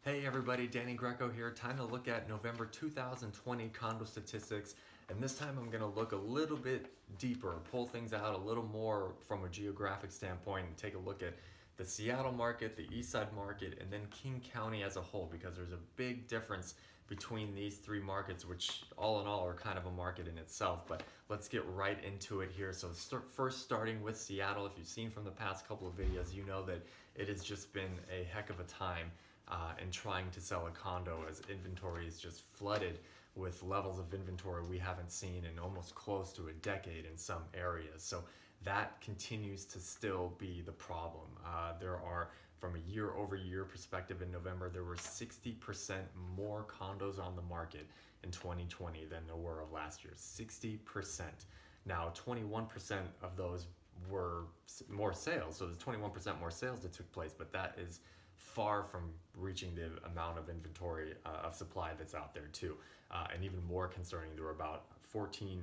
Hey everybody, Danny Greco here. Time to look at November 2020 condo statistics. And this time I'm going to look a little bit deeper, pull things out a little more from a geographic standpoint and take a look at the Seattle market, the Eastside market, and then King County as a whole, because there's a big difference between these three markets, which all in all are kind of a market in itself. But let's get right into it here. So first starting with Seattle, if you've seen from the past couple of videos, you know that it has just been a heck of a time and trying to sell a condo, as inventory is just flooded with levels of inventory we haven't seen in almost close to a decade in some areas. So that continues to still be the problem. There are, from a year over year perspective, in November, there were 60% more condos on the market in 2020 than there were of last year. 60%. Now, 21% of those were more sales. So there's 21% more sales that took place, but that is far from reaching the amount of inventory of supply that's out there too. And even more concerning, there were about 13%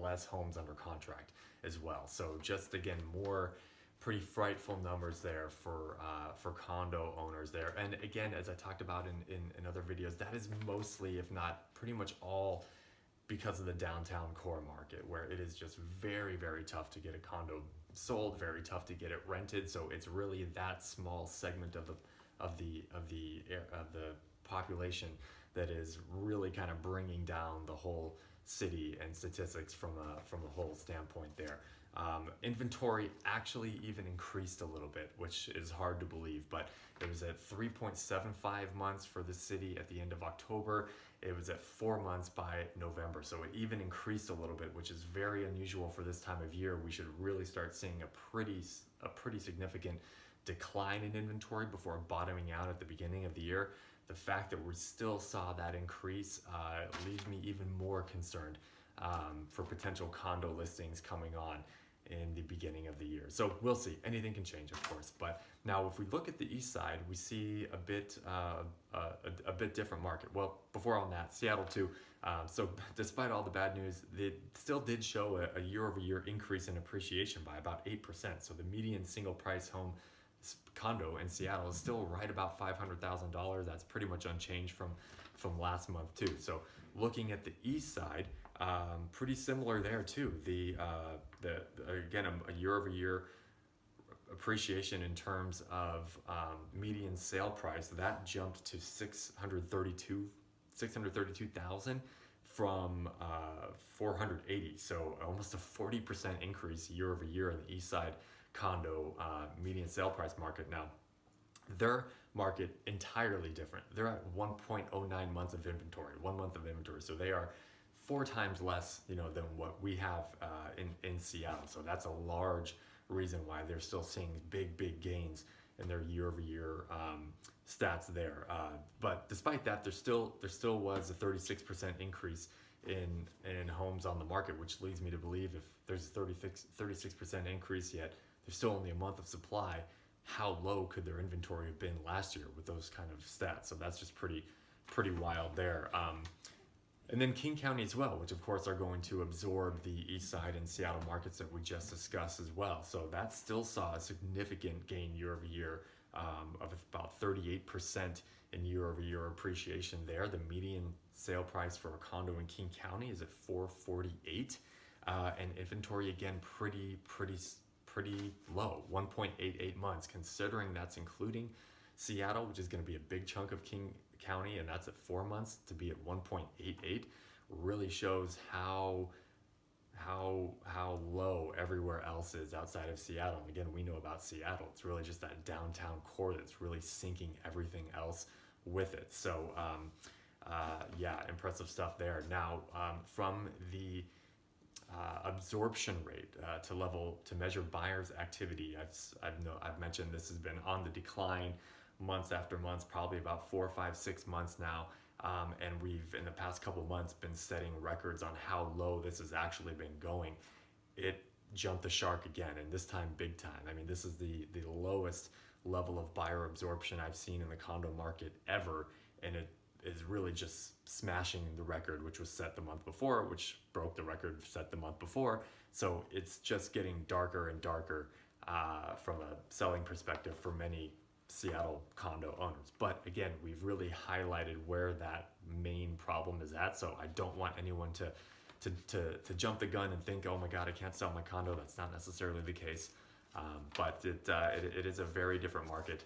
less homes under contract as well. So just again, more pretty frightful numbers there for condo owners there. And again, as I talked about in other videos, that is mostly, if not pretty much all, because of the downtown core market, where it is just very, very tough to get a condo sold, very tough to get it rented. So it's really that small segment of the population that is really kind of bringing down the whole city and statistics from a whole standpoint there. Inventory actually even increased a little bit, which is hard to believe, but it was at 3.75 months for the city at the end of October. It was at 4 months by November, so it even increased a little bit, which is very unusual for this time of year. We should really start seeing a pretty significant decline in inventory before bottoming out at the beginning of the year. The fact that we still saw that increase leaves me even more concerned for potential condo listings coming on in the beginning of the year. So we'll see. Anything can change, of course. But now, if we look at the east side, we see a bit different market. Well, before all that, Seattle too. So despite all the bad news, it still did show a year-over-year increase in appreciation by about 8%. So the median single-price home condo in Seattle is still right about $500,000. That's pretty much unchanged from last month too. So looking at the east side, pretty similar there too. Again, a year-over-year appreciation in terms of median sale price, that jumped to 632,000 from 480. So almost a 40% increase year over year in the east side condo median sale price market. Now, their market entirely different. They're at 1.09 months of inventory, 1 month of inventory. So they are 4 times less, than what we have in Seattle. So that's a large reason why they're still seeing big gains in their year-over-year stats there. But despite that, there still was a 36% increase in homes on the market, which leads me to believe if there's a 36% increase yet, there's still only a month of supply. How low could their inventory have been last year with those kind of stats? So that's just pretty wild there. And then King County as well, which of course are going to absorb the East Side and Seattle markets that we just discussed as well. So that still saw a significant gain year over year of about 38% in year over year appreciation there. The median sale price for a condo in King County is at $448, and inventory again pretty low, 1.88 months, considering that's including Seattle, which is going to be a big chunk of King County, and that's at 4 months. To be at 1.88 really shows how low everywhere else is outside of Seattle. And again, we know about Seattle. It's really just that downtown core that's really sinking everything else with it. So yeah, impressive stuff there. Now, from the absorption rate to measure buyers' activity, I've mentioned this has been on the decline months after months, probably about 4, 5, 6 months now, and we've in the past couple months been setting records on how low this has actually been going. It jumped the shark again, and this time big time. I mean, this is the lowest level of buyer absorption I've seen in the condo market ever, and it is really just smashing the record which was set the month before, which broke the record set the month before. So it's just getting darker and darker from a selling perspective for many Seattle condo owners. But again, we've really highlighted where that main problem is at. So I don't want anyone to jump the gun and think, oh my God, I can't sell my condo. That's not necessarily the case. But it is a very different market,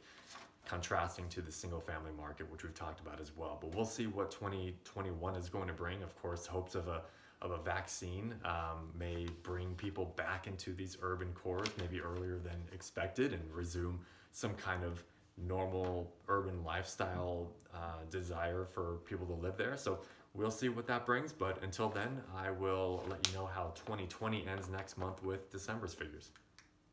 contrasting to the single family market, which we've talked about as well. But we'll see what 2021 is going to bring. Of course, hopes of a vaccine may bring people back into these urban cores maybe earlier than expected and resume some kind of normal urban lifestyle desire for people to live there. So we'll see what that brings. But until then, I will let you know how 2020 ends next month with December's figures.